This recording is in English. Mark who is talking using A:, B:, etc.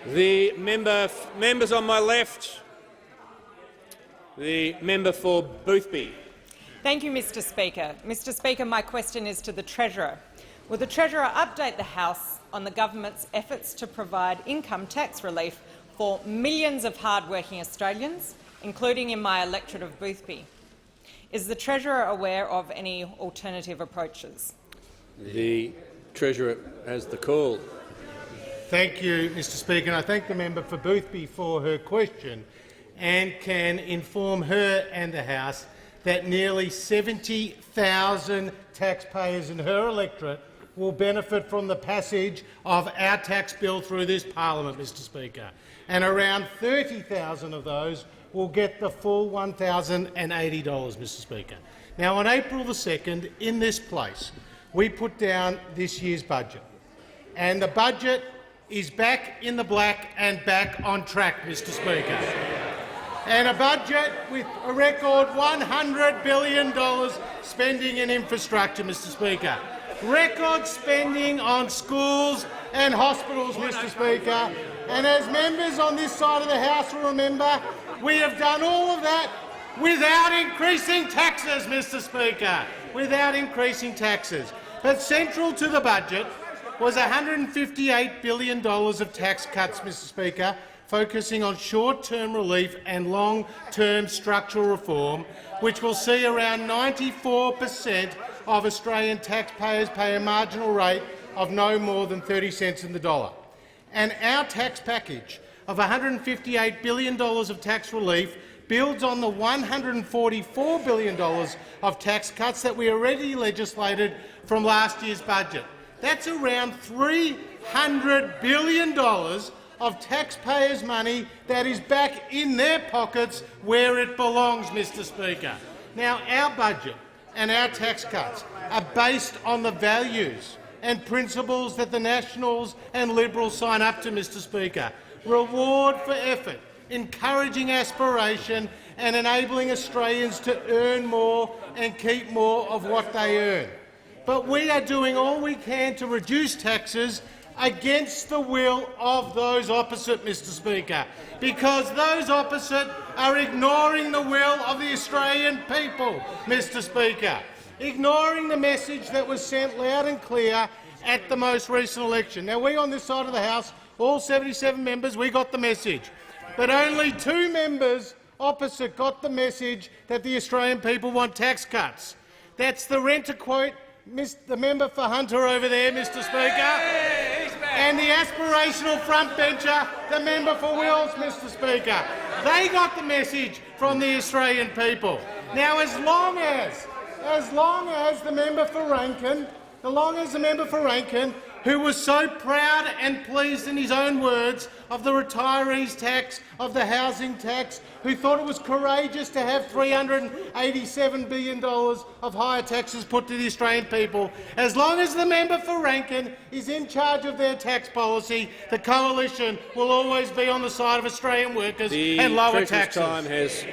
A: The members on my left. The member for Boothby.
B: Thank you, Mr Speaker. Mr Speaker, my question is to the Treasurer. Will the Treasurer update the House on the government's efforts to provide income tax relief for millions of hard-working Australians, including in my electorate of Boothby? Is the Treasurer aware of any alternative approaches?
A: The Treasurer has the call.
C: Thank you, Mr Speaker. And I thank the member for Boothby for her question and can inform her and the House that nearly 70,000 taxpayers in her electorate will benefit from the passage of our tax bill through this parliament, Mr Speaker, and around 30,000 of those will get the full $1,080, Mr Speaker. Now, on April the 2nd, in this place, we put down this year's budget, and the budget is back in the black and back on track, Mr Speaker. And a budget with a record $100 billion spending in infrastructure, Mr Speaker. Record spending on schools and hospitals, Mr Speaker. And as members on this side of the House will remember, we have done all of that without increasing taxes, Mr Speaker, without increasing taxes. But central to the budget was $158 billion of tax cuts, Mr Speaker, focusing on short-term relief and long-term structural reform, which will see around 94% of Australian taxpayers pay a marginal rate of no more than 30 cents in the dollar. And our tax package of $158 billion of tax relief builds on the $144 billion of tax cuts that we already legislated from last year's budget. That's around $300 billion of taxpayers' money that is back in their pockets where it belongs, Mr Speaker. Now, our budget and our tax cuts are based on the values and principles that the Nationals and Liberals sign up to, Mr Speaker. Reward for effort, encouraging aspiration and enabling Australians to earn more and keep more of what they earn. But we are doing all we can to reduce taxes against the will of those opposite, Mr Speaker, because those opposite are ignoring the will of the Australian people, Mr Speaker, ignoring the message that was sent loud and clear at the most recent election. Now, we on this side of the House, all 77 members, we got the message, but only 2 members opposite got the message that the Australian people want tax cuts. That's the rent-a-quote, the member for Hunter over there, Mr Speaker, and the aspirational frontbencher, the member for Wills, Mr Speaker. They got the message from the Australian people. Now, as long as the member for Rankin, who was so proud and pleased in his own words of the retirees tax, of the housing tax, who thought it was courageous to have $387 billion of higher taxes put to the Australian people, as long as the member for Rankin is in charge of their tax policy, the coalition will always be on the side of Australian workers and lower taxes.